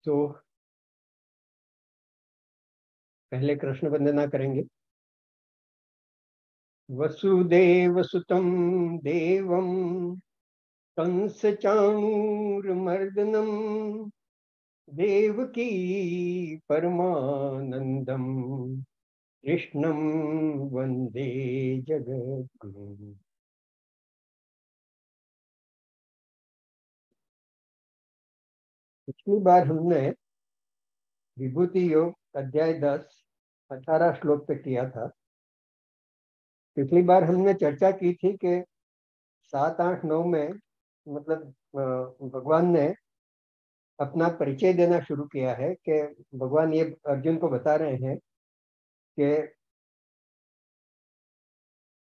तो पहले कृष्ण वंदना करेंगे। वसुदेव सुतं देवं कंस चाणूरमर्दनम देवकी परमानंदम कृष्णं वंदे जगद्गुरुम्। पिछली बार हमने विभूति योग अध्याय 10 18 श्लोक तक किया था। पिछली बार हमने चर्चा की थी कि 7, 8, 9 में मतलब भगवान ने अपना परिचय देना शुरू किया है कि भगवान ये अर्जुन को बता रहे हैं कि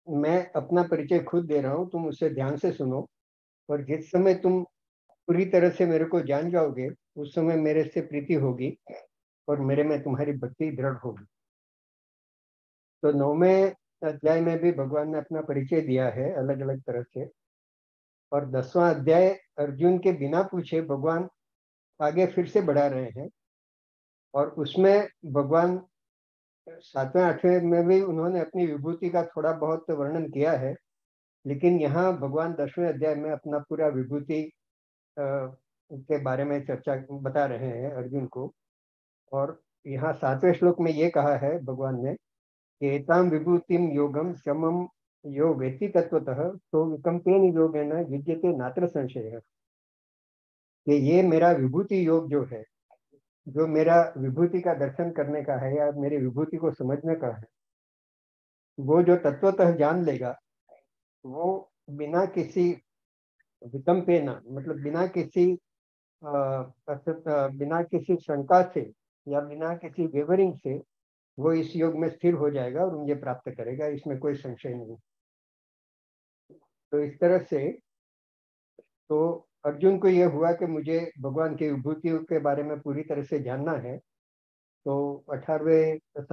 मैं अपना परिचय खुद दे रहा हूँ, तुम उसे ध्यान से सुनो, और जिस समय तुम पूरी तरह से मेरे को जान जाओगे उस समय मेरे से प्रीति होगी और मेरे में तुम्हारी भक्ति दृढ़ होगी। तो 9वें अध्याय में भी भगवान ने अपना परिचय दिया है अलग अलग तरह से, और 10वां अध्याय अर्जुन के बिना पूछे भगवान आगे फिर से बढ़ा रहे हैं, और उसमें भगवान 7वें 8वें में भी उन्होंने अपनी विभूति का थोड़ा बहुत वर्णन किया है, लेकिन यहाँ भगवान 10वें अध्याय में अपना पूरा विभूति के बारे में चर्चा बता रहे हैं अर्जुन को। और यहाँ 7वें श्लोक में ये कहा है भगवान ने कि एतां विभूतिम योगम समम यो वेत्ति तत्वतः तो विकम्पेन योगेन युज्यते नात्र संशयः। कि ये मेरा विभूति योग जो है, जो मेरा विभूति का दर्शन करने का है या मेरी विभूति को समझने का है, वो जो तत्वतः जान लेगा वो बिना किसी विकम्पेन मतलब बिना किसी शंका से या बिना किसी वेवरिंग से वो इस योग में स्थिर हो जाएगा और मुझे प्राप्त करेगा, इसमें कोई संशय नहीं। तो इस तरह से तो अर्जुन को यह हुआ कि मुझे भगवान की विभूतियों के बारे में पूरी तरह से जानना है। तो 17वें और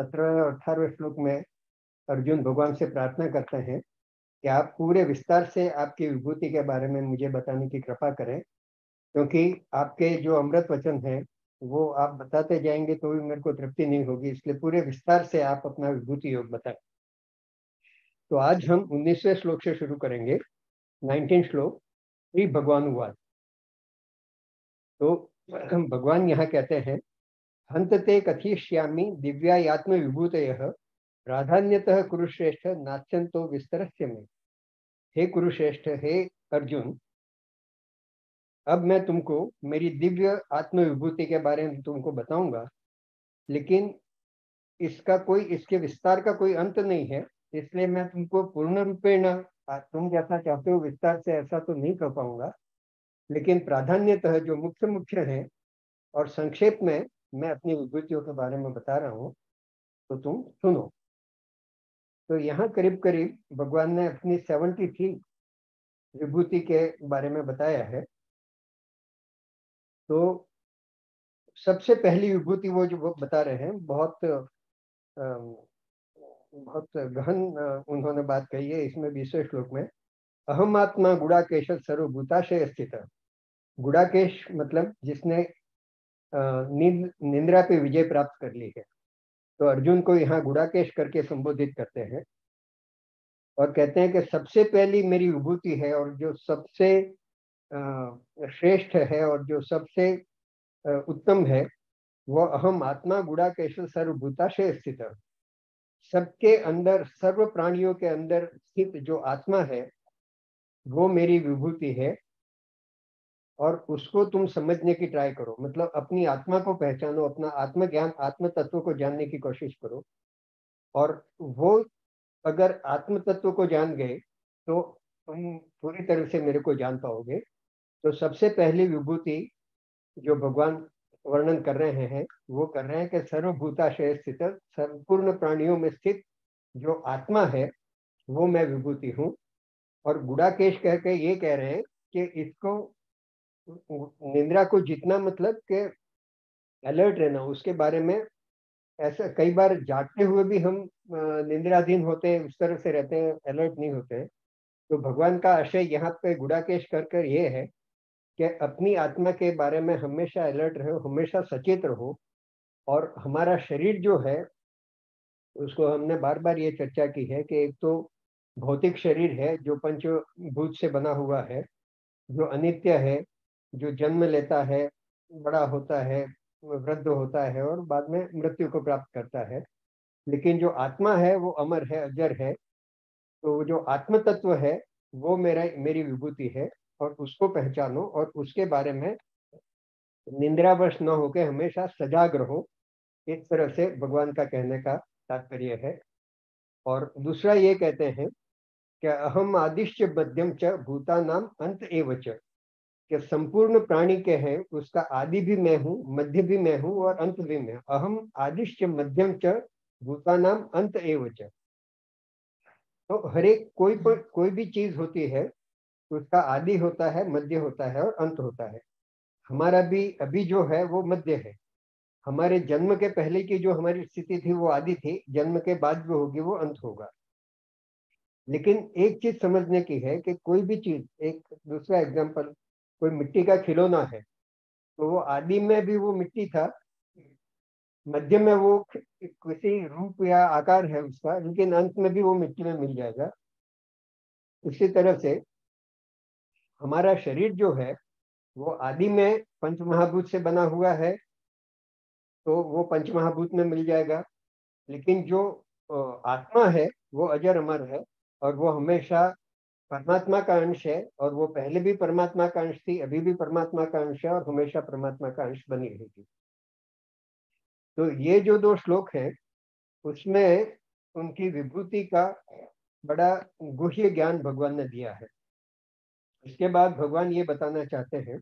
18वें श्लोक में अर्जुन भगवान से प्रार्थना करते हैं कि आप पूरे विस्तार से आपकी विभूति के बारे में मुझे बताने की कृपा करें, क्योंकि आपके जो अमृत वचन है वो आप बताते जाएंगे तो भी मेरे को तृप्ति नहीं होगी, इसलिए पूरे विस्तार से आप अपना विभूति योग बताएं। तो आज हम 19वें श्लोक से शुरू करेंगे। 19 श्लोक श्री भगवान हुआ। तो भगवान यहाँ कहते हैं, हंतते कथयिष्यामि दिव्यात्म विभूतयः प्राधान्यतः कुरुश्रेष्ठ नाच्यंतो विस्तरस्य में। हे कुरुश्रेष्ठ, हे अर्जुन, अब मैं तुमको मेरी दिव्य आत्म विभूति के बारे में तुमको बताऊंगा, लेकिन इसके विस्तार का कोई अंत नहीं है, इसलिए मैं तुमको पूर्ण रूपेण तुम जैसा चाहते हो विस्तार से ऐसा तो नहीं कर पाऊंगा, लेकिन प्राधान्यतः जो मुख्य मुख्य है और संक्षेप में मैं अपनी विभूतियों के बारे में बता रहा हूँ, तो तुम सुनो। तो यहाँ करीब करीब भगवान ने अपनी 73 विभूति के बारे में बताया है। तो सबसे पहली विभूति वो जो वो बता रहे हैं, बहुत गहन उन्होंने बात कही है इसमें 20वें श्लोक में। अहम आत्मा गुड़ाकेश सर्वभूताशय स्थित। गुड़ाकेश मतलब जिसने निंद्रा पे विजय प्राप्त कर ली है। तो अर्जुन को यहाँ गुड़ाकेश करके संबोधित करते हैं और कहते हैं कि सबसे पहली मेरी विभूति है और जो सबसे श्रेष्ठ है और जो सबसे उत्तम है, वो अहम आत्मा गुड़ाकेश सर्वभूताशय स्थित। सबके अंदर, सर्व प्राणियों के अंदर स्थित जो आत्मा है वो मेरी विभूति है, और उसको तुम समझने की ट्राई करो, मतलब अपनी आत्मा को पहचानो, अपना आत्मज्ञान, आत्म तत्व को जानने की कोशिश करो। और वो अगर आत्म तत्व को जान गए तो तुम पूरी तरह से मेरे को जान पाओगे। तो सबसे पहली विभूति जो भगवान वर्णन कर रहे हैं वो कर रहे हैं कि सर्वभूताशय स्थित, संपूर्ण प्राणियों में स्थित जो आत्मा है वो मैं विभूति हूँ। और गुड़ाकेश कह के ये कह रहे हैं कि इसको निंद्रा को जितना मतलब कि अलर्ट रहना उसके बारे में। ऐसा कई बार जागते हुए भी हम निंद्राधीन होते हैं, उस तरह से रहते हैं, अलर्ट नहीं होते हैं। तो भगवान का आशय यहाँ पे गुड़ाकेश कर कर ये है कि अपनी आत्मा के बारे में हमेशा अलर्ट रहो, हमेशा सचेत रहो। और हमारा शरीर जो है उसको हमने बार बार ये चर्चा की है कि एक तो भौतिक शरीर है जो पंचभूत से बना हुआ है, जो अनित्य है, जो जन्म लेता है, बड़ा होता है, वृद्ध होता है और बाद में मृत्यु को प्राप्त करता है। लेकिन जो आत्मा है वो अमर है, अजर है। तो जो आत्म तत्व है वो मेरी विभूति है, और उसको पहचानो और उसके बारे में निंद्रावश न होकर हमेशा सजाग रहो। इस तरह से भगवान का कहने का तात्पर्य है। और दूसरा ये कहते हैं कि अहम आदिश्च मध्यम च भूतानाम अंत एव च, कि संपूर्ण प्राणी के हैं उसका आदि भी मैं हूँ, मध्य भी मैं हूँ और अंत भी मैं। अहम आदिश्च मध्यम च भूतानाम अंत एव च। तो हर एक कोई भी चीज होती है उसका आदि होता है, मध्य होता है और अंत होता है। हमारा भी अभी जो है वो मध्य है। हमारे जन्म के पहले की जो हमारी स्थिति थी वो आदि थी, जन्म के बाद जो होगी वो अंत होगा। लेकिन एक चीज समझने की है कि कोई भी चीज, एक दूसरा एग्जांपल, कोई मिट्टी का खिलौना है तो वो आदि में भी वो मिट्टी था, मध्य में वो किसी रूप या आकार है उसका, लेकिन अंत में भी वो मिट्टी में मिल जाएगा। उसी तरह से हमारा शरीर जो है वो आदि में पंच महाभूत से बना हुआ है, तो वो पंच महाभूत में मिल जाएगा। लेकिन जो आत्मा है वो अजर अमर है, और वो हमेशा परमात्मा का अंश है, और वो पहले भी परमात्मा का अंश थी, अभी भी परमात्मा का अंश है और हमेशा परमात्मा का अंश बनी रहेगी। तो ये जो दो श्लोक हैं उसमें उनकी विभूति का बड़ा गुह्य ज्ञान भगवान ने दिया है। इसके बाद भगवान ये बताना चाहते हैं,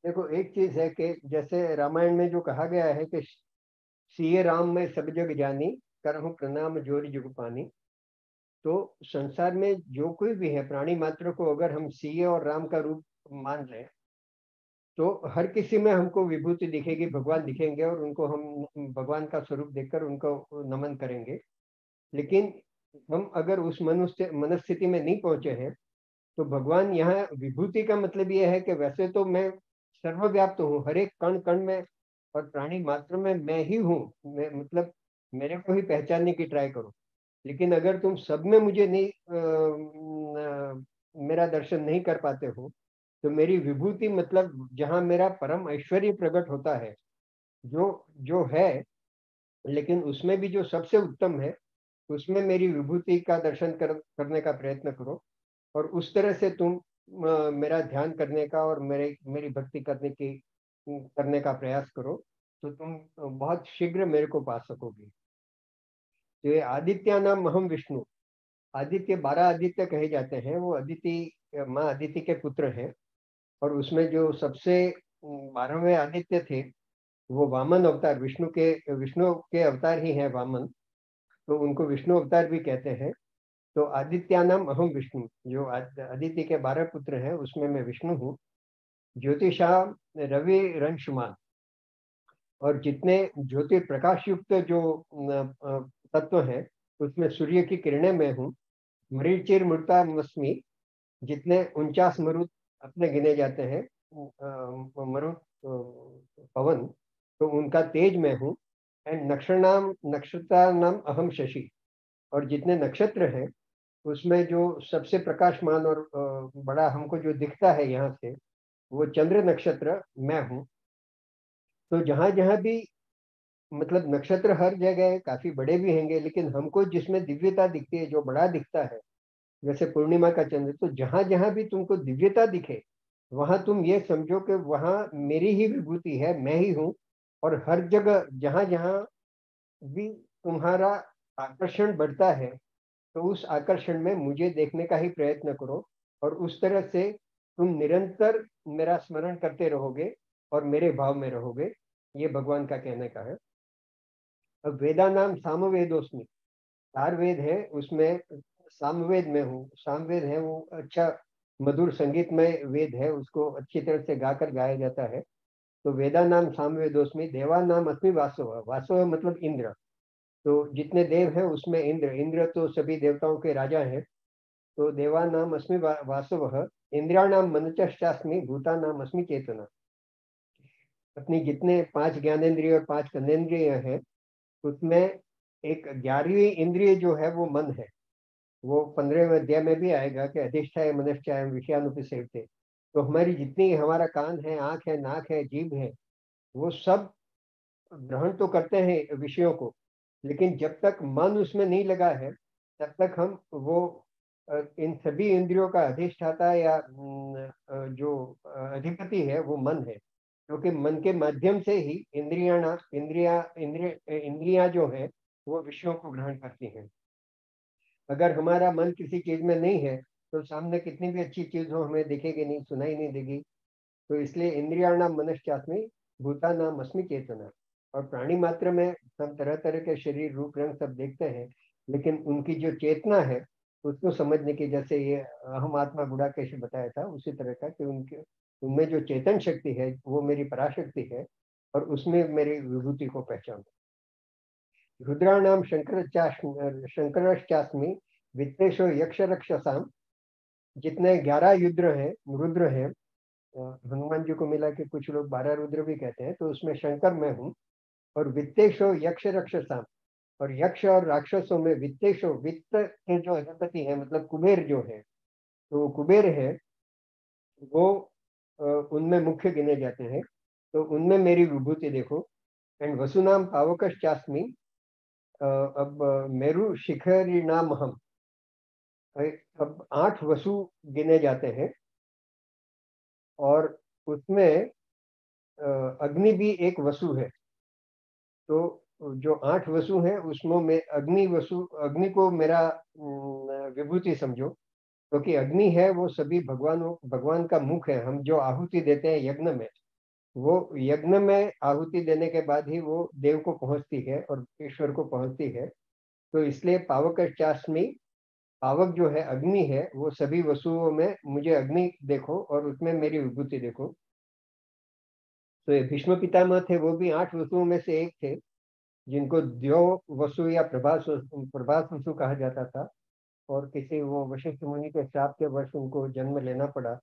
देखो एक चीज है कि जैसे रामायण में जो कहा गया है कि सिए राम में सब जग जानी, करहूँ प्रणाम जोरी जुग पानी। तो संसार में जो कोई भी है प्राणी मात्र को अगर हम सीए और राम का रूप मान लें तो हर किसी में हमको विभूति दिखेगी, भगवान दिखेंगे और उनको हम भगवान का स्वरूप देखकर उनको नमन करेंगे। लेकिन हम अगर उस मनुष्य मनस्थिति में नहीं पहुंचे हैं तो भगवान यहाँ विभूति का मतलब ये है कि वैसे तो मैं सर्वव्याप्त हूँ, हर एक कण कण में और प्राणी मात्र में मैं ही हूँ। मैं मतलब मेरे को ही पहचानने की ट्राई करो। लेकिन अगर तुम सब में मुझे नहीं मेरा दर्शन नहीं कर पाते हो तो मेरी विभूति मतलब जहाँ मेरा परम ऐश्वर्य प्रकट होता है, जो जो है, लेकिन उसमें भी जो सबसे उत्तम है उसमें मेरी विभूति का दर्शन करने का प्रयत्न करो। और उस तरह से तुम मेरा ध्यान करने का और मेरी भक्ति करने का प्रयास करो, तो तुम बहुत शीघ्र मेरे को पा सकोगे। तो ये आदित्य नाम अहम विष्णु, आदित्य 12 आदित्य कहे जाते हैं, वो अदिति माँ अदिति के पुत्र हैं। और उसमें जो सबसे 12वें आदित्य थे वो वामन अवतार, विष्णु के अवतार ही है वामन, तो उनको विष्णु अवतार भी कहते हैं। तो आदित्यानाम अहम विष्णु, जो अदिति के 12 पुत्र हैं उसमें मैं विष्णु हूँ। ज्योतिषाम रवि रंशमान, और जितने ज्योतिर्प्रकाश युक्त जो तत्व हैं उसमें सूर्य की किरणें मैं हूँ। मरीचिर मृता मस्मी, जितने 49 मरुत अपने गिने जाते हैं, मरुत पवन, तो उनका तेज मैं हूँ। एंड नक्षत्र नाम अहम शशि, और जितने नक्षत्र हैं उसमें जो सबसे प्रकाशमान और बड़ा हमको जो दिखता है यहाँ से वो चंद्र नक्षत्र मैं हूँ। तो जहाँ जहाँ भी मतलब नक्षत्र हर जगह काफी बड़े भी होंगे, लेकिन हमको जिसमें दिव्यता दिखती है, जो बड़ा दिखता है, जैसे पूर्णिमा का चंद्र, तो जहां जहां भी तुमको दिव्यता दिखे वहां तुम ये समझो कि वहां मेरी ही विभूति है, मैं ही हूँ। और हर जगह जहां जहां भी तुम्हारा आकर्षण बढ़ता है तो उस आकर्षण में मुझे देखने का ही प्रयत्न करो, और उस तरह से तुम निरंतर मेरा स्मरण करते रहोगे और मेरे भाव में रहोगे। ये भगवान का कहने का है। अब वेदा नाम सामवेदोस्मि, 4 वेद है उसमें सामवेद में हूँ। सामवेद है वो अच्छा मधुर संगीतमय वेद है, उसको अच्छी तरह से गाकर गाया जाता है। तो वेदा नाम सामवेदोस्मि, देवा नाम अस्मि वासव, वासव मतलब इंद्र। तो जितने देव हैं उसमें इंद्र, इंद्र तो सभी देवताओं के राजा हैं। तो देवा नाम अस्मि वासव, इंद्रियाणाम मनश्चास्मि भूतानाम अस्मि चेतना। अपनी जितने 5 ज्ञानेंद्रिय और 5 कर्मेंद्रिय है, उसमें एक 11वीं इंद्रिय जो है वो मन है। वो 15वें अध्याय में भी आएगा कि अधिष्ठाय मनश्चाय विषयानुपसेवते। तो हमारी जितनी, हमारा कान है, आंख है, नाक है, जीभ है, वो सब ग्रहण तो करते हैं विषयों को, लेकिन जब तक मन उसमें नहीं लगा है तब तक हम वो इन सभी इंद्रियों का अधिष्ठाता या जो अधिपति है वो मन है, क्योंकि मन के माध्यम से ही इंद्रियां जो है वो विषयों को ग्रहण करती हैं। अगर हमारा मन किसी चीज में नहीं है तो सामने कितनी भी अच्छी चीज हो हमें दिखेगी नहीं, सुनाई नहीं देगी। तो इसलिए इंद्रियाणाम मनश्चास्मि भूतानाम अस्मि चेतना। और प्राणी मात्र में हम तरह तरह के शरीर, रूप, रंग सब देखते हैं, लेकिन उनकी जो चेतना है उसको समझने की, जैसे ये अहम आत्मा बुढ़ा कैसे बताया था, उसी तरह का कि उनके उनमें जो चेतन शक्ति है वो मेरी पराशक्ति है, और उसमें मेरी विभूति को पहचान। रुद्राणाम शंकरश्चास्मि वित्तेशो यक्ष रक्षसाम। जितने 11 रुद्र हैं, हनुमान जी को मिला के कुछ लोग 12 रुद्र भी कहते हैं, तो उसमें शंकर मैं हूँ। और वित्तेशो यक्ष रक्षसाम, और यक्ष और राक्षसों में वित्तेशो, वित्त के जो अधिपति है मतलब कुबेर जो है, तो कुबेर है वो उनमें मुख्य गिने जाते हैं। तो उनमें मेरी विभूति देखो। एंड वसुनाम पावकश्चास्मि। अब मेरु शिखरी नाम हम। अब 8 वसु गिने जाते हैं, और उसमें अग्नि भी एक वसु है। तो जो 8 वसु हैं उसमें मैं अग्नि को मेरा विभूति समझो, क्योंकि अग्नि है वो सभी भगवान का मुख है। हम जो आहुति देते हैं यज्ञ में, वो यज्ञ में आहुति देने के बाद ही वो देव को पहुंचती है और ईश्वर को पहुंचती है। तो इसलिए पावक चाशमी, पावक जो है अग्नि है, वो सभी वसुओं में मुझे अग्नि देखो और उसमें मेरी विभूति देखो। तो ये भीष्म पितामह थे, वो भी 8 वसुओं में से एक थे, जिनको द्यो वसु या प्रभास वसु कहा जाता था। और किसी वो वशिष्ठ मुनि के श्राप के वश उनको जन्म लेना पड़ा,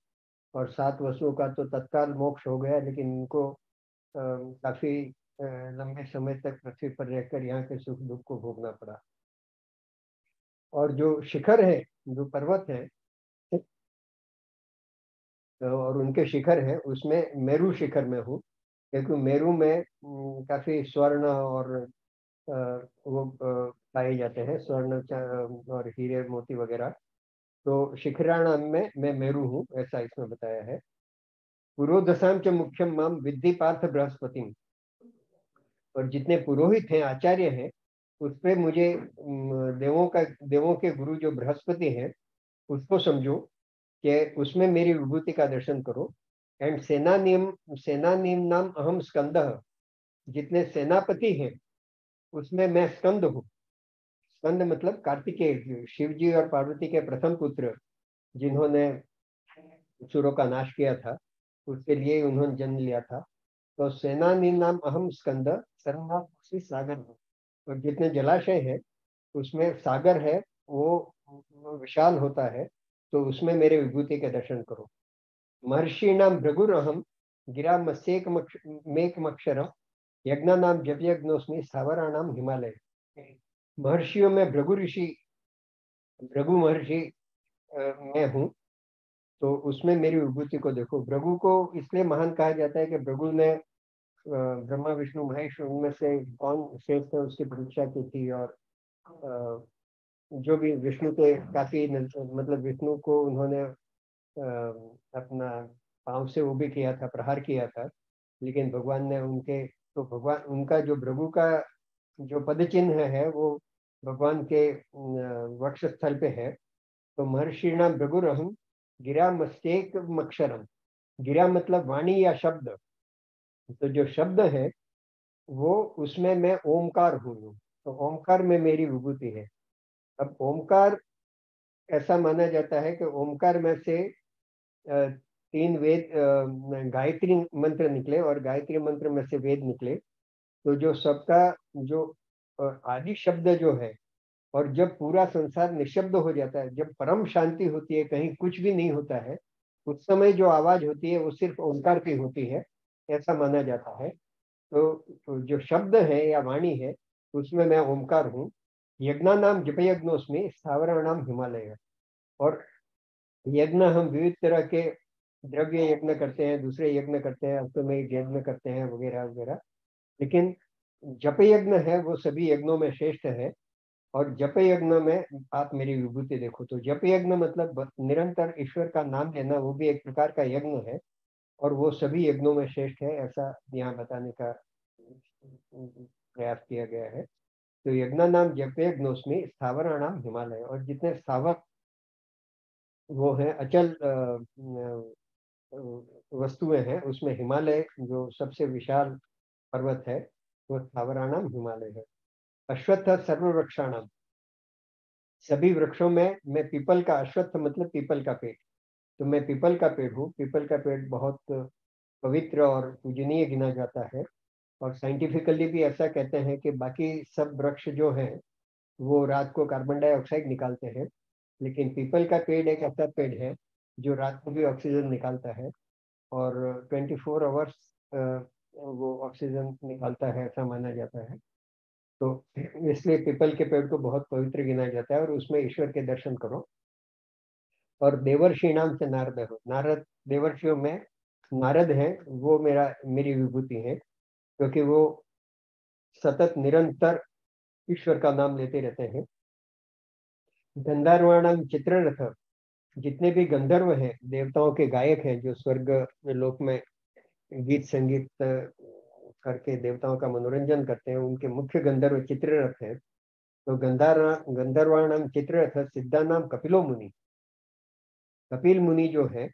और 7 वसुओं का तो तत्काल मोक्ष हो गया, लेकिन उनको काफी लंबे समय तक पृथ्वी पर रहकर यहाँ के सुख दुख को भोगना पड़ा। और जो शिखर है, जो पर्वत है, और उनके शिखर है, उसमें मेरू शिखर में हूँ, क्योंकि मेरू में काफी स्वर्ण और वो पाए जाते हैं, स्वर्ण और हीरे मोती वगैरह। तो शिखराणाम में मैं मेरू हूँ, ऐसा इसमें बताया है। पुरोदशाम च मुख्यम माम विद्धि पार्थ बृहस्पति। और जितने पुरोहित हैं, आचार्य हैं, उस पे मुझे देवों के गुरु जो बृहस्पति हैं उसको समझो, कि उसमें मेरी विभूति का दर्शन करो। एंड सेनानीम नाम अहम स्कंद। जितने सेनापति हैं उसमें मैं स्कंद हूँ। स्कंद मतलब कार्तिकेय, शिव जी और पार्वती के प्रथम पुत्र, जिन्होंने असुरों का नाश किया था, उसके लिए उन्होंने जन्म लिया था। तो सेनानी नाम अहम स्कंद सर्वनाथ सागर है। और जितने जलाशय है उसमें सागर है, वो विशाल होता है, तो उसमें मेरे विभूति के दर्शन करो। महर्षि नाम भृगुर अहम गिरा मस्येक मेक मक्षर यज्ञ नाम जप यज्ञोस्मि स्थावराणाम हिमालय। महर्षियों में भृगु महर्षि मैं हूँ, तो उसमें मेरी विभूति को देखो। भृगु को इसलिए महान कहा जाता है कि भृगु ने ब्रह्मा विष्णु महेश उनमें से कौन श्रेष्ठ है उसकी परीक्षा की थी। और जो भी विष्णु के काफी मतलब विष्णु को उन्होंने अपना पांव से वो भी किया था, प्रहार किया था, लेकिन भगवान ने भगवान उनका जो भृगु का जो पद चिन्ह है वो भगवान के वक्ष स्थल पे है। तो महर्षि नाम भृगुरहम गिरा मस्तेक मक्षरम। गिरा मतलब वाणी या शब्द, तो जो शब्द है वो उसमें मैं ओमकार हूँ। तो ओमकार में मेरी विभूति है। अब ओमकार ऐसा माना जाता है कि ओमकार में से 3 वेद गायत्री मंत्र निकले, और गायत्री मंत्र में से वेद निकले। तो जो सबका जो आदि शब्द जो है, और जब पूरा संसार निशब्द हो जाता है, जब परम शांति होती है, कहीं कुछ भी नहीं होता है, उस समय जो आवाज होती है वो सिर्फ ओंकार की होती है, ऐसा माना जाता है। तो जो शब्द है या वाणी है उसमें मैं ओंकार हूँ। यज्ञा नाम जपयज्ञोस्मि स्थावराणाम हिमालय। और यज्ञ हम विविध तरह के द्रव्य यज्ञ करते हैं, दूसरे यज्ञ करते हैं, अश्वमेध यज्ञ करते हैं वगैरह वगैरह, लेकिन जप यज्ञ है वो सभी यज्ञों में श्रेष्ठ है। और जप यज्ञ में आप मेरी विभूति देखो, तो जप यज्ञ मतलब निरंतर ईश्वर का नाम लेना, वो भी एक प्रकार का यज्ञ है, और वो सभी यज्ञों में श्रेष्ठ है, ऐसा यहाँ बताने का प्रयास किया गया है। तो यज्ञ नाम जप यज्ञोस्मि स्थावराणाम हिमालय। और जितने स्थावर वो है अचल वस्तुएं हैं, उसमें हिमालय जो सबसे विशाल पर्वत है वो स्थावराणाम हिमालय है। अश्वत्थ सर्ववृक्षाणाम, सभी वृक्षों में मैं पीपल का, अश्वत्थ मतलब पीपल का पेड़, तो मैं पीपल का पेड़ हूँ। पीपल का पेड़ बहुत पवित्र और पूजनीय गिना जाता है। और साइंटिफिकली भी ऐसा कहते हैं कि बाकी सब वृक्ष जो हैं वो रात को कार्बन डाइऑक्साइड निकालते हैं, लेकिन पीपल का पेड़ एक ऐसा पेड़ है जो रात को भी ऑक्सीजन निकालता है, और 24 आवर्स वो ऑक्सीजन निकालता है, ऐसा माना जाता है। तो इसलिए पीपल के पेड़ को बहुत पवित्र गिना जाता है, और उसमें ईश्वर के दर्शन करो। और देवर्षि नाम से नारद हो, नारद देवर्षियों में नारद है, वो मेरी विभूति है, क्योंकि वो सतत निरंतर ईश्वर का नाम लेते रहते हैं। गंधर्वाणाम चित्ररथ, जितने भी गंधर्व हैं, देवताओं के गायक हैं, जो स्वर्ग लोक में गीत संगीत करके देवताओं का मनोरंजन करते हैं, उनके मुख्य गंधर्व चित्ररथ हैं। तो गंधर्वाणाम चित्ररथ सिद्धानाम कपिलो मुनि, कपिल मुनि जो है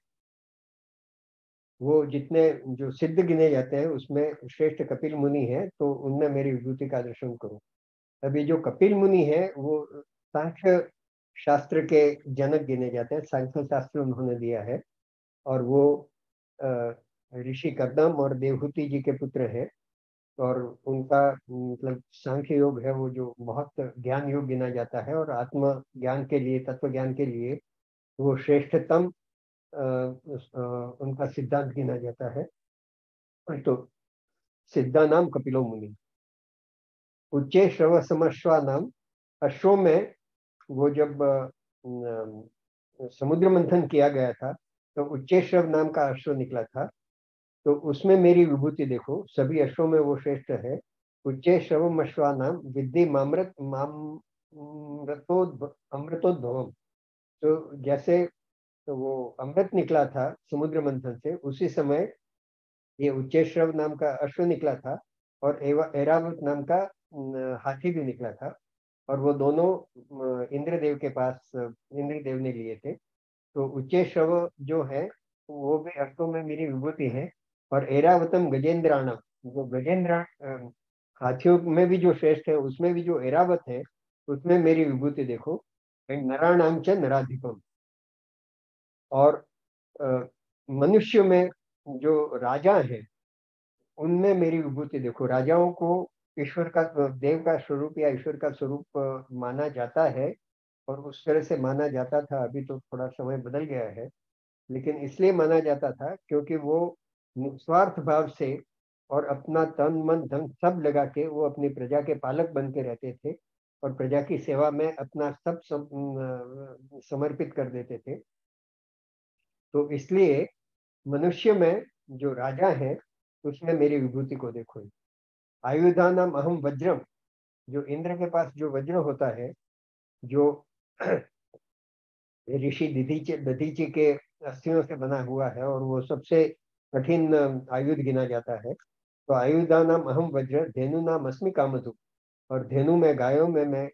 वो जितने जो सिद्ध गिने जाते हैं उसमें श्रेष्ठ कपिल मुनि है, तो उनमें मेरी विभूति का दर्शन करो। अभी जो कपिल मुनि है वो सांख्य शास्त्र के जनक गिने जाते हैं, सांख्य शास्त्र उन्होंने दिया है, और वो ऋषि कर्दम और देवहूति जी के पुत्र हैं। और उनका मतलब सांख्य योग है वो जो बहुत ज्ञान योग गिना जाता है, और आत्म ज्ञान के लिए, तत्व ज्ञान के लिए वो श्रेष्ठतम उनका सिद्धांत गिना जाता है। तो सिद्धा नाम कपिलो मुनि। उच्चे श्रव समश्वा नाम, अश्वों में वो जब समुद्र मंथन किया गया था तो उच्चेश्रव नाम का अश्व निकला था, तो उसमें मेरी विभूति देखो, सभी अश्वों में वो श्रेष्ठ है। उच्चेश्रवम अश्वा नाम विद्धि मामृत अमृतोद्भवम। तो जैसे तो वो अमृत निकला था समुद्र मंथन से, उसी समय ये उच्चेश्रव नाम का अश्व निकला था, और एरावत नाम का हाथी भी निकला था, और वो दोनों इंद्रदेव के पास इंद्रदेव ने लिए थे। तो उच्चेश्रव जो है वो भी अश्वों में मेरी विभूति है। और एरावतम गजेंद्राणम, जो गजेंद्र हाथियों में भी जो श्रेष्ठ है उसमें भी जो एरावत है उसमें मेरी विभूति देखो। नराणाम च नराधिपम। और मनुष्य में जो राजा है उनमें मेरी विभूति देखो। राजाओं को ईश्वर का, देव का स्वरूप या ईश्वर का स्वरूप माना जाता है, और उस तरह से माना जाता था। अभी तो थोड़ा समय बदल गया है, लेकिन इसलिए माना जाता था क्योंकि वो निस्वार्थ भाव से और अपना तन मन धन सब लगा के वो अपनी प्रजा के पालक बन के रहते थे, और प्रजा की सेवा में अपना सब समर्पित कर देते थे। तो इसलिए मनुष्य में जो राजा है उसमें मेरी विभूति को देखो। आयुधानाम अहम वज्रम, जो इंद्र के पास जो वज्र होता है, जो ऋषि दधीचि के अस्थियों से बना हुआ है, और वो सबसे कठिन आयुध गिना जाता है। तो आयुधा नाम अहम वज्र धेनु नाम अस्मि कामधु। और धेनु में, गायों में मैं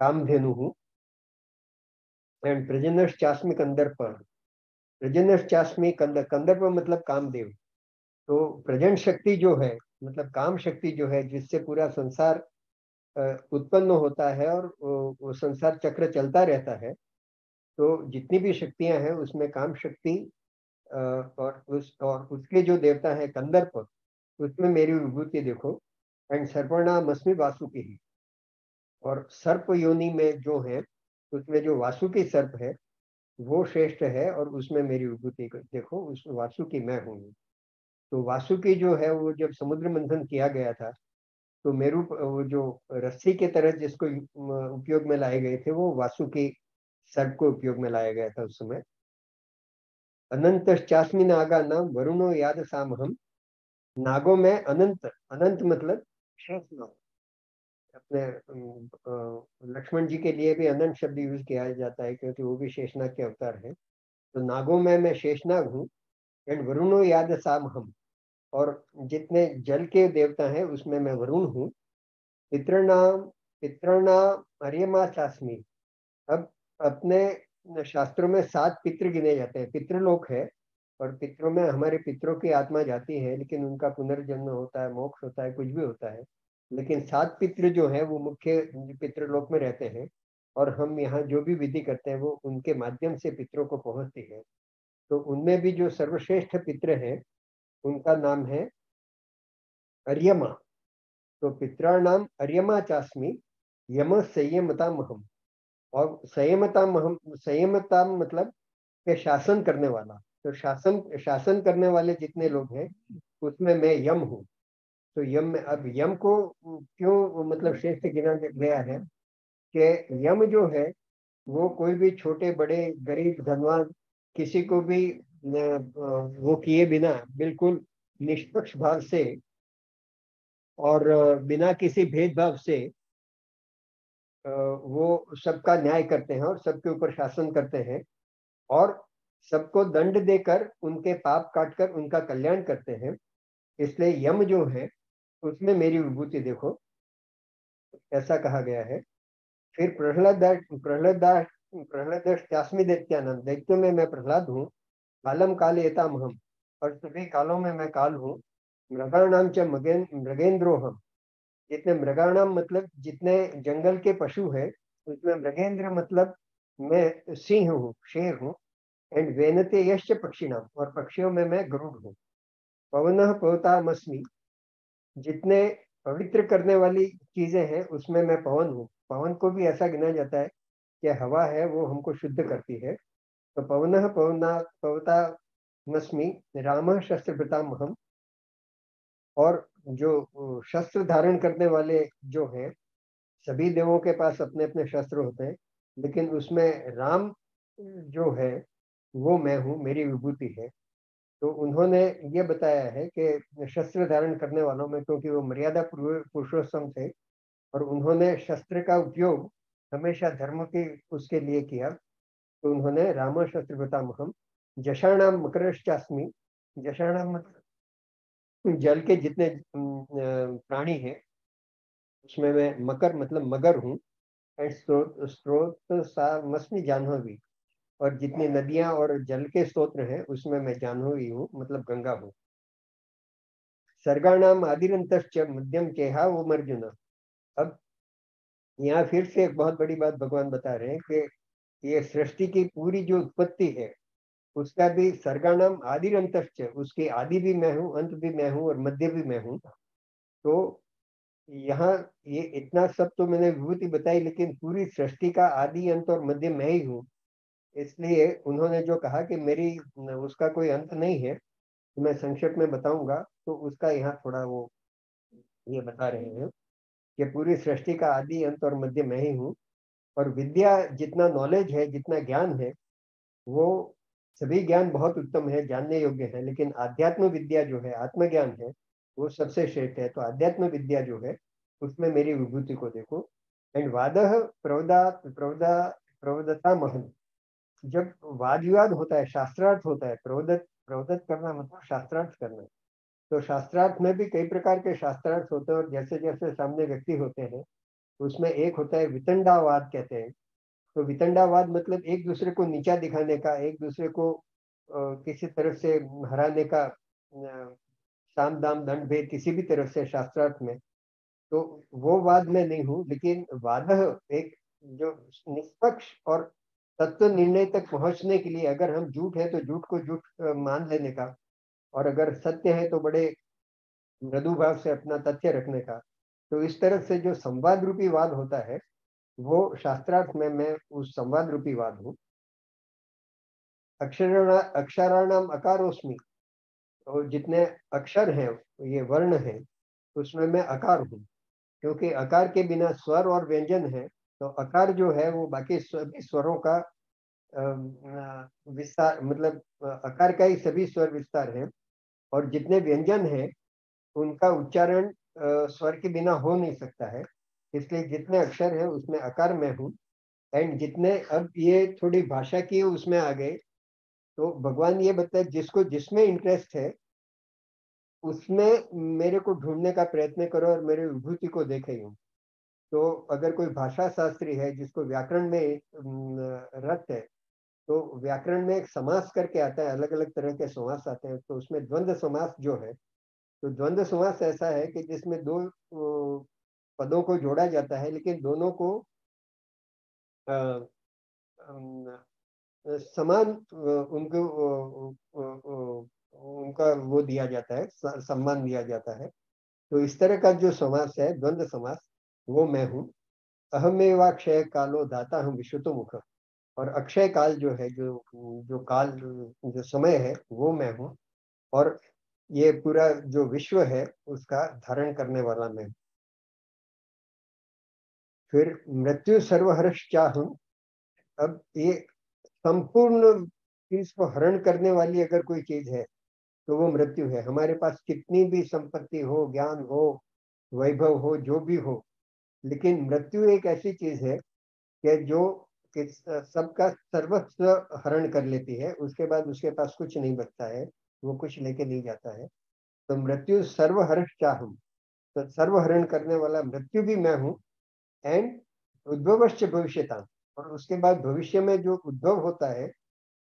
कामधेनु हूँ। एंड प्रजनश्चास्मि कंदर्प, प्रजनश्चास्मि कंदर्प मतलब कामदेव। तो प्रजन शक्ति जो है मतलब काम शक्ति जो है, जिससे पूरा संसार उत्पन्न होता है और वो संसार चक्र चलता रहता है। तो जितनी भी शक्तियां हैं उसमें काम शक्ति और उसके जो देवता है कंदर्प, उसमें मेरी विभूति देखो। एंड सर्पणाम अस्मि वासुकी। और सर्प योनि में जो है उसमें जो वासुकी सर्प है वो श्रेष्ठ है और उसमें मेरी विभूति को देखो, उस वासुकी मैं हूँ। तो वासुकी जो है वो जब समुद्र मंथन किया गया था, तो मेरू वो जो रस्सी के तरह जिसको उपयोग में लाए गए थे, वो वासुकी सर्प को उपयोग में लाया गया था उस समय। अनंत चास्मी नागा नाम वरुणो याद सामहम। नागों में अनंत, अनंत मतलब शेष नाग। अपने लक्ष्मण जी के लिए भी अनंत शब्द यूज किया जाता है, क्योंकि वो भी शेषनाग के अवतार है। तो नागों में मैं शेषनाग हूँ। एंड वरुणो याद सामहम, और जितने जल के देवता हैं उसमें मैं वरुण हूँ। पितृणाम, पितृणाम अर्यमा चास्मी। अब अपने शास्त्रों में 7 पितृ गिने जाते हैं, पितृलोक है। और पितरों में हमारे पितरों की आत्मा जाती है, लेकिन उनका पुनर्जन्म होता है, मोक्ष होता है, कुछ भी होता है। लेकिन 7 पितृ जो है वो मुख्य पितृलोक में रहते हैं। और हम यहाँ जो भी विधि करते हैं वो उनके माध्यम से पितरों को पहुंचती है। तो उनमें भी जो सर्वश्रेष्ठ पितृ है उनका नाम है अर्यमा। तो पितराणाम अर्यमा चास्मी, यम संयमता महम। और संयमता महम, संयमता मतलब के शासन करने वाला। तो शासन शासन करने वाले जितने लोग हैं उसमें मैं यम हूँ। तो यम में, अब यम को क्यों मतलब श्रेष्ठ गिना गया है कि यम जो है वो कोई भी छोटे बड़े गरीब धनवान किसी को भी वो किए बिना बिल्कुल निष्पक्ष भाव से और बिना किसी भेदभाव से वो सबका न्याय करते हैं और सबके ऊपर शासन करते हैं। और सबको दंड देकर उनके पाप काटकर उनका कल्याण करते हैं। इसलिए यम जो है उसमें मेरी विभूति देखो, ऐसा कहा गया है। फिर प्रहलाद त्यास्मी दैत्यानंद, दैत्यों में मैं प्रहलाद हूँ। कालम काल एताम हम, और सभी कालों में मैं काल हूँ। मृगाणाम च मृगेंद्रो हम। जितने मृगाणाम मतलब जितने जंगल के पशु है, उसमें मृगेंद्र मतलब मैं सिंह हूँ, शेर हूँ। एंड वेनते यश्च पक्षिणाम, और पक्षियों में मैं गरुड़ हूँ। पवन पवतामस्मि, जितने पवित्र करने वाली चीजें हैं उसमें मैं पवन हूँ। पवन को भी ऐसा गिना जाता है कि हवा है वो हमको शुद्ध करती है। तो पवन पवतामस्मि राम शस्त्रभृताम हम। और जो शस्त्र धारण करने वाले जो हैं, सभी देवों के पास अपने अपने शस्त्र होते हैं, लेकिन उसमें राम जो है वो मैं हूँ, मेरी विभूति है। तो उन्होंने ये बताया है कि शस्त्र धारण करने वालों में, क्योंकि वो मर्यादा पुरुषोत्तम थे और उन्होंने शस्त्र का उपयोग हमेशा धर्म के उसके लिए किया, तो उन्होंने राम शस्त्र पितामहम। जषाणाम मकरश्चास्मि। जषाणाम मतलब जल के जितने प्राणी हैं उसमें मैं मकर मतलब मगर हूँ। एंड स्रोत स्रोत मस्मी जाह्नवी। और जितनी नदियां और जल के स्तोत्र हैं उसमें मैं जाह्नवी हूँ, मतलब गंगा हूँ। सर्गाणाम आदिरंतश्च मध्यम केहा वो अर्जुन। अब यहाँ फिर से एक बहुत बड़ी बात भगवान बता रहे हैं कि ये सृष्टि की पूरी जो उत्पत्ति है उसका भी सर्गाणाम आदिरंतश्च, उसकी आदि भी मैं हूँ, अंत भी मैं हूँ और मध्य भी मैं हूँ। तो यहाँ ये इतना सब तो मैंने विभूति बताई, लेकिन पूरी सृष्टि का आदि अंत और मध्य मैं ही हूँ। इसलिए उन्होंने जो कहा कि मेरी उसका कोई अंत नहीं है, तो मैं संक्षेप में बताऊंगा। तो उसका यहाँ थोड़ा वो ये बता रहे हैं कि पूरी सृष्टि का आदि अंत और मध्य मैं ही हूँ। और विद्या जितना नॉलेज है, जितना ज्ञान है, वो सभी ज्ञान बहुत उत्तम है, जानने योग्य है, लेकिन आध्यात्म विद्या जो है, आत्मज्ञान है, वो सबसे श्रेष्ठ है। तो आध्यात्म विद्या जो है उसमें मेरी विभूति को देखो। एंड वाद प्रवदा प्रवदा प्रवदता महन। जब वाद विवाद होता है, शास्त्रार्थ होता है, प्रवदत प्रवदत करना मतलब शास्त्रार्थ करना। तो शास्त्रार्थ में भी कई प्रकार के शास्त्रार्थ होते हैं, और जैसे जैसे सामने व्यक्ति होते हैं उसमें एक होता है वितंडावाद कहते हैं। तो वितंडावाद मतलब एक दूसरे को नीचा दिखाने का, एक दूसरे को किसी तरफ से हराने का, साम दाम दंड भेद किसी भी तरफ से शास्त्रार्थ में। तो वो वाद में नहीं हूँ, लेकिन वाद एक जो निष्पक्ष और तत्व निर्णय तक पहुंचने के लिए, अगर हम झूठ है तो झूठ को झूठ मान लेने का, और अगर सत्य है तो बड़े मृदु भाव से अपना तथ्य रखने का। तो इस तरह से जो संवाद रूपी वाद होता है, वो शास्त्रार्थ में मैं उस संवाद रूपी वाद हूँ। अक्षराणाम अकारोस्मि, तो जितने अक्षर हैं, ये वर्ण हैं, उसमें मैं अकार हूँ। क्योंकि अकार के बिना स्वर और व्यंजन है, तो अकार जो है वो बाकी सभी स्वरों का विस्तार, मतलब अकार का ही सभी स्वर विस्तार है। और जितने व्यंजन हैं उनका उच्चारण स्वर के बिना हो नहीं सकता है। इसलिए जितने अक्षर हैं उसमें अकार में हूँ। एंड जितने, अब ये थोड़ी भाषा की उसमें आ गए, तो भगवान ये बताए जिसको जिसमें इंटरेस्ट है उसमें मेरे को ढूंढने का प्रयत्न करो और मेरे विभूति को देखे यूं। तो अगर कोई भाषा शास्त्री है जिसको व्याकरण में रस है, तो व्याकरण में एक समास करके आता है, अलग अलग तरह के समास आते हैं। तो उसमें द्वंद्व समास जो है, तो द्वंद्व समास ऐसा है कि जिसमें दो पदों को जोड़ा जाता है, लेकिन दोनों को अ, अम, समान उनको उनका वो दिया जाता है, सम्मान दिया जाता है। तो इस तरह का जो समास है द्वंद्व समास, वो मैं हूँ। अहमेवाक्षय कालो दाता हम विश्वतो मुख। और अक्षय काल जो है, जो जो काल, जो समय है, वो मैं हूँ। और ये पूरा जो विश्व है उसका धारण करने वाला मैं। फिर मृत्यु सर्वहर्ष चाहूं। अब ये संपूर्ण चीज को हरण करने वाली अगर कोई चीज है तो वो मृत्यु है। हमारे पास कितनी भी संपत्ति हो, ज्ञान हो, वैभव हो, जो भी हो, लेकिन मृत्यु एक ऐसी चीज है कि जो कि सबका सर्वस्व हरण कर लेती है। उसके बाद उसके पास कुछ नहीं बचता है, वो कुछ लेके नहीं जाता है। तो मृत्यु सर्वहर्ष चाहूं, तो सर्वहरण करने वाला मृत्यु भी मैं हूँ। एंड उद्भवश्च भविष्यता, और उसके बाद भविष्य में जो उद्भव होता है,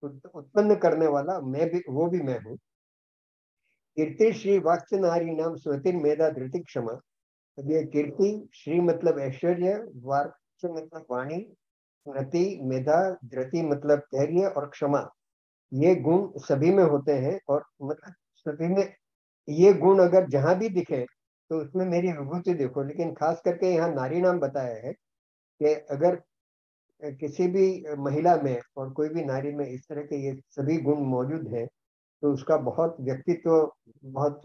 उत्पन्न करने वाला मैं भी, वो भी मैं हूँ। कीर्ति श्री वाक्य नारी नाम स्वतिर मेधा धृति क्षमा। अब ये कीर्ति, श्री मतलब ऐश्वर्य, वाक्य मतलब वाणी, रति मेधा, धृति मतलब धैर्य, और क्षमा, ये गुण सभी में होते हैं। और मतलब सभी में ये गुण अगर जहां भी दिखे तो उसमें मेरी विभूति देखो। लेकिन खास करके यहाँ नारी नाम बताया है कि अगर किसी भी महिला में और कोई भी नारी में इस तरह के ये सभी गुण मौजूद हैं, तो उसका बहुत व्यक्तित्व, बहुत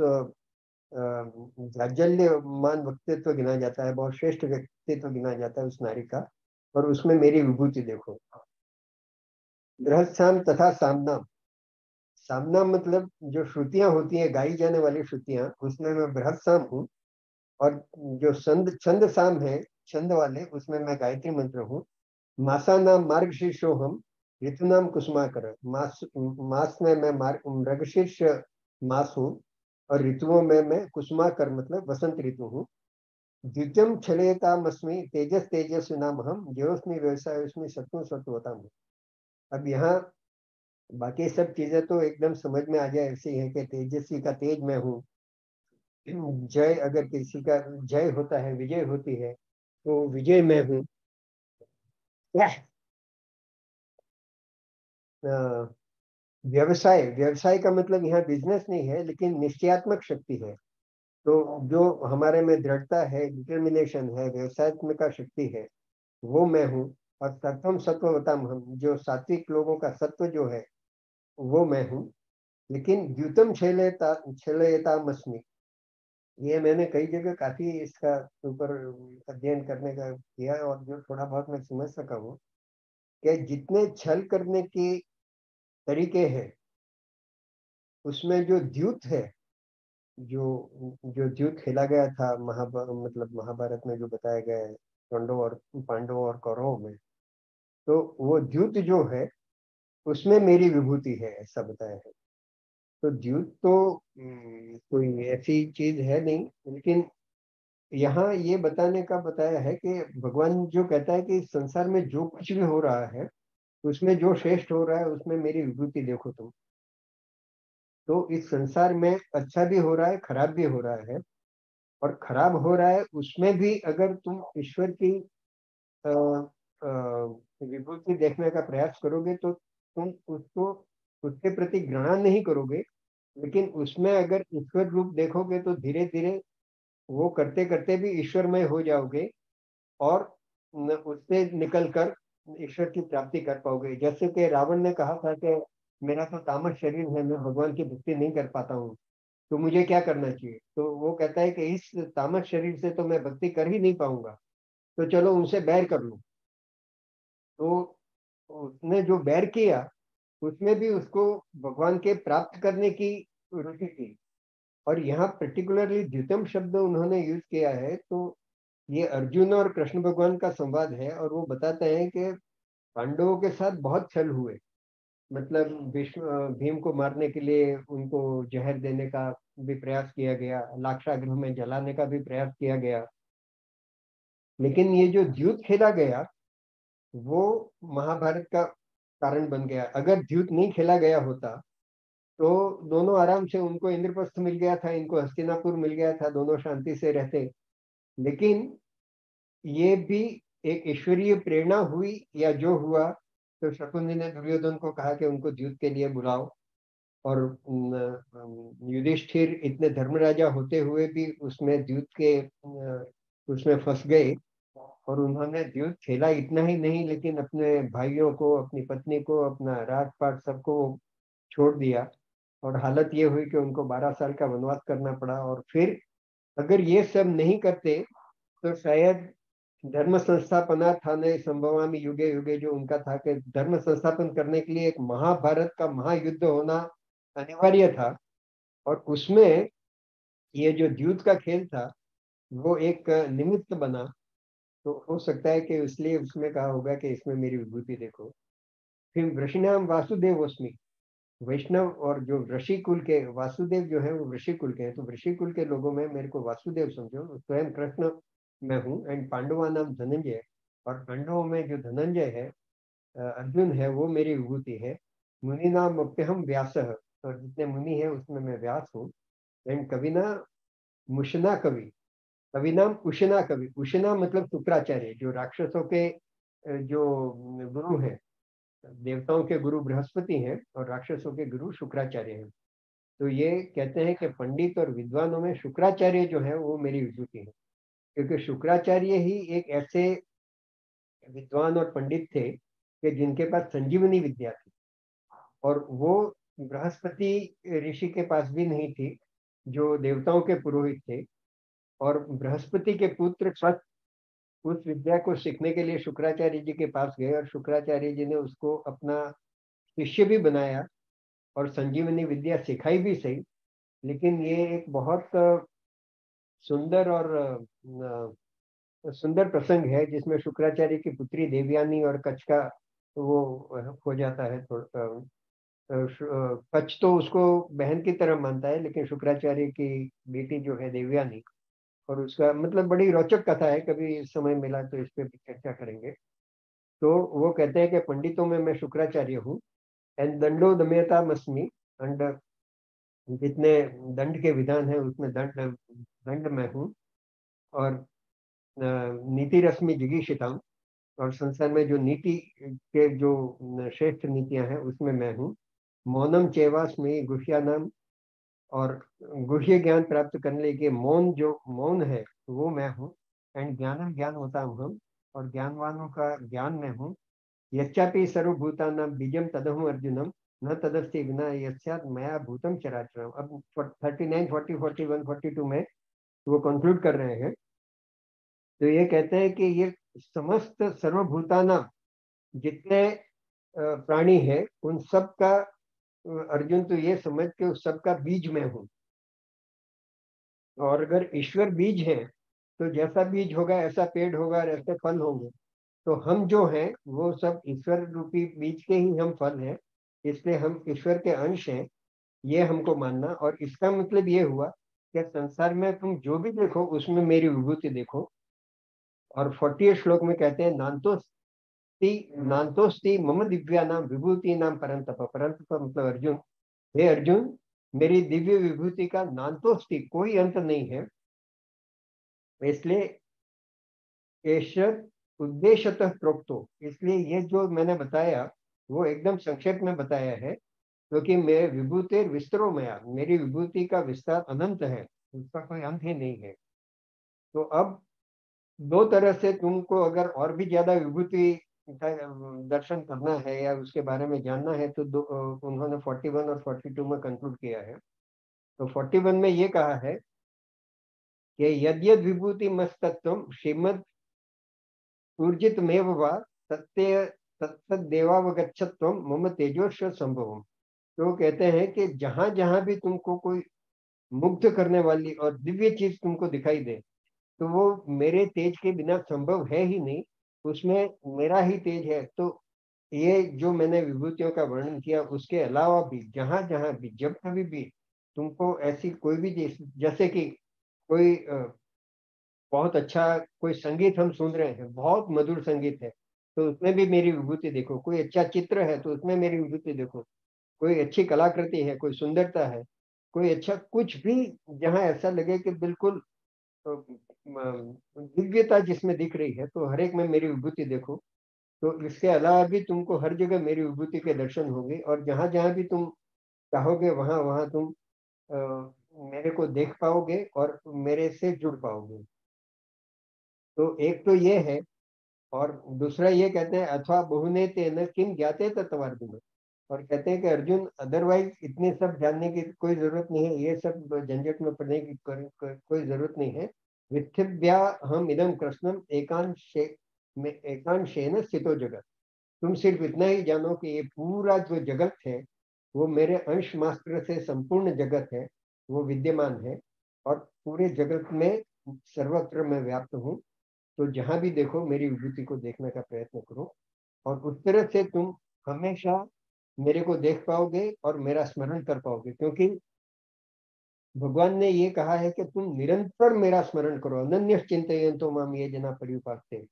जाज्जल्यमान व्यक्तित्व गिना जाता है, बहुत श्रेष्ठ व्यक्तित्व गिना जाता है उस नारी का। और उसमें मेरी विभूति देखो। गृहस्थान तथा सामना, सामना मतलब जो श्रुतियां होती हैं, गाई जाने वाली श्रुतियां, उसमें मैं बृहद साम हूँ। और जो छंद छंद साम है, छंद वाले, उसमें मैं गायत्री मंत्र हूँ। मासा नाम मार्गशीर्षो हम, ऋतु नाम कुसुमाकर। मास, मास में मैं मृगशीर्ष मास हूँ, और ऋतुओं में मैं कुसुमाकर मतलब वसंत ऋतु हूँ। द्वितीयम छलयतामस्मि तेजस तेजस नाम हम, ज्योस्मि व्यवसायस्मि सत्व सत्वताम। अब यहाँ बाकी सब चीजें तो एकदम समझ में आ जाए, ऐसी है कि तेजस्वी का तेज मैं हूँ। जय, अगर किसी का जय होता है, विजय होती है, तो विजय मैं हूँ। व्यवसाय, व्यवसाय का मतलब यहाँ बिजनेस नहीं है, लेकिन निश्चयात्मक शक्ति है। तो जो हमारे में दृढ़ता है, डिटर्मिनेशन है, व्यवसायत्मक का शक्ति है, वो मैं हूँ। और सत्वम सत्ववतम हम, जो सात्विक लोगों का सत्व जो है, वो मैं हूँ। लेकिन द्युतम छलयतामस्मि, ये मैंने कई जगह काफी इसका ऊपर अध्ययन करने का किया, और जो थोड़ा बहुत मैं समझ सका हूँ कि जितने छल करने के तरीके हैं, उसमें जो द्यूत है, जो जो द्यूत खेला गया था मतलब महाभारत में जो बताया गया है, पांडवों और कौरवों में, तो वो द्यूत जो है उसमें मेरी विभूति है, ऐसा बताया है। तो द्यूत तो कोई ऐसी चीज है नहीं, लेकिन यहाँ ये बताने का बताया है कि भगवान जो कहता है कि इस संसार में जो कुछ भी हो रहा है, उसमें जो श्रेष्ठ हो रहा है उसमें मेरी विभूति देखो तुम। तो इस संसार में अच्छा भी हो रहा है, खराब भी हो रहा है। और खराब हो रहा है उसमें भी अगर तुम ईश्वर की अ, अ, विभूति देखने का प्रयास करोगे, तो तुम उसको, उसके प्रति घृणा नहीं करोगे, लेकिन उसमें अगर ईश्वर रूप देखोगे तो धीरे धीरे वो करते करते भी ईश्वरमय हो जाओगे। और उससे निकल कर ईश्वर की प्राप्ति कर पाओगे। जैसे कि रावण ने कहा था कि मेरा तो तामस शरीर है, मैं भगवान की भक्ति नहीं कर पाता हूँ, तो मुझे क्या करना चाहिए? तो वो कहता है कि इस तामस शरीर से तो मैं भक्ति कर ही नहीं पाऊंगा, तो चलो उनसे बैर कर लूं। तो उसने जो बैर किया, उसमें भी उसको भगवान के प्राप्त करने की रुचि थी। और यहाँ पर्टिकुलरली द्वितम शब्द उन्होंने यूज किया है, तो ये अर्जुन और कृष्ण भगवान का संवाद है, और वो बताते हैं कि पांडवों के साथ बहुत छल हुए। मतलब भीम को मारने के लिए उनको जहर देने का भी प्रयास किया गया, लाक्षागृह में जलाने का भी प्रयास किया गया, लेकिन ये जो द्यूत खेला गया वो महाभारत का कारण बन गया। अगर द्यूत नहीं खेला गया होता तो दोनों आराम से, उनको इंद्रप्रस्थ मिल गया था, इनको हस्तिनापुर मिल गया था, दोनों शांति से रहते। लेकिन ये भी एक ईश्वरीय प्रेरणा हुई, या जो हुआ, तो शकुनी ने दुर्योधन को कहा कि उनको द्यूत के लिए बुलाओ। और युधिष्ठिर इतने धर्मराजा होते हुए भी उसमें द्यूत के उसमें फंस गए, और उन्होंने द्यूत खेला इतना ही नहीं, लेकिन अपने भाइयों को, अपनी पत्नी को, अपना राजपाट सबको छोड़ दिया। और हालत ये हुई कि उनको 12 साल का वनवास करना पड़ा। और फिर अगर ये सब नहीं करते तो शायद धर्म संस्थापना था ने संभवामी युगे युगे, जो उनका था कि धर्म संस्थापन करने के लिए एक महाभारत का महायुद्ध होना अनिवार्य था। और उसमें ये जो द्यूत का खेल था वो एक निमित्त बना। तो हो सकता है कि इसलिए उसमें कहा होगा कि इसमें मेरी विभूति देखो। फिर वृषणाम वासुदेवोस्मि, वैष्णव और जो ऋषि कुल के वासुदेव जो है वो ऋषि कुल के हैं, तो ऋषि कुल के लोगों में मेरे को वासुदेव समझो, स्वयं कृष्ण मैं हूँ। एंड पांडवा नाम धनंजय, और पांडवों में जो धनंजय है, अर्जुन है, वो मेरी विभूति है। मुनि नाम अप्यहम व्यास, और जितने मुनि है उसमें मैं व्यास हूँ। एंड कविना मुशना कवि, कवि नाम उशना कवि। उशना मतलब शुक्राचार्य, जो राक्षसों के जो गुरु हैं। देवताओं के गुरु बृहस्पति हैं और राक्षसों के गुरु शुक्राचार्य हैं। तो ये कहते हैं कि पंडित और विद्वानों में शुक्राचार्य जो है वो मेरी विभूति है, क्योंकि शुक्राचार्य ही एक ऐसे विद्वान और पंडित थे कि जिनके पास संजीवनी विद्या थी। और वो बृहस्पति ऋषि के पास भी नहीं थी, जो देवताओं के पुरोहित थे। और बृहस्पति के पुत्र स्वयं उस विद्या को सीखने के लिए शुक्राचार्य जी के पास गए, और शुक्राचार्य जी ने उसको अपना शिष्य भी बनाया और संजीवनी विद्या सिखाई भी सही। लेकिन ये एक बहुत सुंदर और सुंदर प्रसंग है, जिसमें शुक्राचार्य की पुत्री देवयानी और कच्छ का वो हो जाता है। कच्छ तो उसको बहन की तरह मानता है, लेकिन शुक्राचार्य की बेटी जो है देवयानी, और उसका मतलब बड़ी रोचक कथा है, कभी समय मिला तो इस पे भी चर्चा करेंगे। तो वो कहते हैं कि पंडितों में मैं शुक्राचार्य हूँ। एंड दंडो दमयता मस्मी, एंड जितने दंड के विधान है उसमें दंड दंड मैं हूँ। और नीति रश्मि जिगीषितम, और संसार में जो नीति के जो श्रेष्ठ नीतियां हैं उसमें मैं हूँ। मौनम चैवास्मि गुह्यानाम, और गुह्य ज्ञान प्राप्त करने के मौन, जो मौन है वो मैं हूँ। एंड ज्ञानम ज्ञान होता हूँ हम, और ज्ञानवानों का ज्ञान मैं हूँ। यच्चापि सर्वभूतानां बीजम तदहम अर्जुनम, न तदस्ति विना यस्यात् मया भूतम चराचरम। अब 39, 40, 41, 42 में वो कंक्लूड कर रहे हैं। तो ये कहते हैं कि ये समस्त सर्वभूतानां, जितने प्राणी है उन सब का, अर्जुन तो ये समझ के उस सब का बीज में हूँ। और अगर ईश्वर बीज है तो जैसा बीज होगा ऐसा पेड़ होगा और ऐसे फल होंगे। तो हम जो हैं वो सब ईश्वर रूपी बीज के ही हम फल हैं, इसलिए हम ईश्वर के अंश हैं, ये हमको मानना। और इसका मतलब ये हुआ कि संसार में तुम जो भी देखो उसमें मेरी विभूति देखो। और 40 श्लोक में कहते हैं नान्तोस्ति मम दिव्या नाम विभूति नाम परंतप। परंतप मतलब अर्जुन, हे अर्जुन, मेरी दिव्य विभूति का नान्तोस्ति, कोई अंत नहीं है। इसलिए ईश्वर उद्देश्यतः प्रोक्तो, इसलिए ये जो मैंने बताया वो एकदम संक्षेप में बताया है, क्योंकि मेरे विभूति विस्तरो मया, मेरी विभूति का विस्तार अनंत है, उसका कोई अंत ही नहीं है। तो अब दो तरह से तुमको अगर और भी ज्यादा विभूति दर्शन करना है या उसके बारे में जानना है तो उन्होंने 41 और 42 में कंक्लूड किया है। तो 41 में ये कहा है कि यद्यद विभूति मस्तत्व श्रीमद ऊर्जितमेव वा सत्य तत्तदेवावगच्छत्व मम तेजोश्व संभवम। तो कहते हैं कि जहां जहां भी तुमको कोई मुग्ध करने वाली और दिव्य चीज तुमको दिखाई दे, तो वो मेरे तेज के बिना संभव है ही नहीं, उसमें मेरा ही तेज है। तो ये जो मैंने विभूतियों का वर्णन किया, उसके अलावा भी जहां जहां भी जब कभी भी तुमको ऐसी कोई भी चीज, जैसे कि कोई बहुत अच्छा कोई संगीत हम सुन रहे हैं, बहुत मधुर संगीत है, तो उसमें भी मेरी विभूति देखो। कोई अच्छा चित्र है तो उसमें मेरी विभूति देखो। कोई अच्छी कलाकृति है, कोई सुंदरता है, कोई अच्छा कुछ भी, जहाँ ऐसा लगे कि बिल्कुल दिव्यता जिसमें दिख रही है, तो हर एक में मेरी विभूति देखो। तो इसके अलावा भी तुमको हर जगह मेरी विभूति के दर्शन होंगे, और जहां जहां भी तुम चाहोगे वहां वहां तुम मेरे को देख पाओगे और मेरे से जुड़ पाओगे। तो एक तो ये है। और दूसरा ये कहते हैं अथवा बहुने तेन किम ज्ञाते तत्वार्जुन। और कहते हैं कि अर्जुन, अदरवाइज इतने सब जानने की कोई जरूरत नहीं है, ये सब झंझट में पड़ने की कोई जरूरत नहीं है। विथिव्या हम इदम कृष्णम एकांशे में एकांशेन स्थितो जगत। तुम सिर्फ इतना ही जानो कि ये पूरा जो जगत है वो मेरे अंश मात्र से संपूर्ण जगत है, वो विद्यमान है। और पूरे जगत में सर्वत्र मैं व्याप्त हूँ। तो जहां भी देखो मेरी विभूति को देखने का प्रयत्न करो, और उस तरह से तुम हमेशा मेरे को देख पाओगे और मेरा स्मरण कर पाओगे। क्योंकि भगवान ने ये कहा है कि तुम निरंतर मेरा स्मरण करो, अनन्य चिंतयन्तो माम ये जना पर्युपास्ते।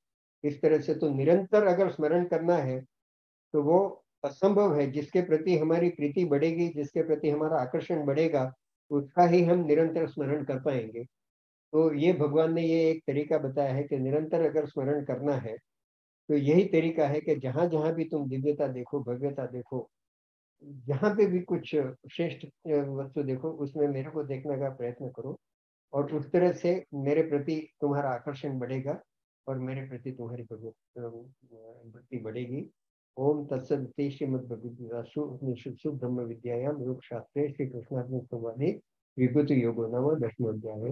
इस तरह से तो निरंतर अगर स्मरण करना है तो वो असंभव है। जिसके प्रति हमारी प्रीति बढ़ेगी, जिसके प्रति हमारा आकर्षण बढ़ेगा, उसका ही हम निरंतर स्मरण कर पाएंगे। तो ये भगवान ने ये एक तरीका बताया है कि निरंतर अगर स्मरण करना है तो यही तरीका है कि जहां जहां भी तुम दिव्यता देखो, भव्यता देखो, जहां पे भी कुछ श्रेष्ठ वस्तु देखो, उसमें मेरे को देखने का प्रयत्न करो। और उस तरह से मेरे प्रति तुम्हारा आकर्षण बढ़ेगा और मेरे प्रति तुम्हारी भक्ति बढ़ेगी। ओम तत्सदिति श्रीमद्भगवद्गीतासु उपनिषत्सु ब्रह्म विद्यायां योग शास्त्रे श्री कृष्णार्जुन संवादे विभूति योगो नाम 10वां अध्याय।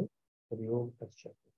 हरि ओम तत्सत्।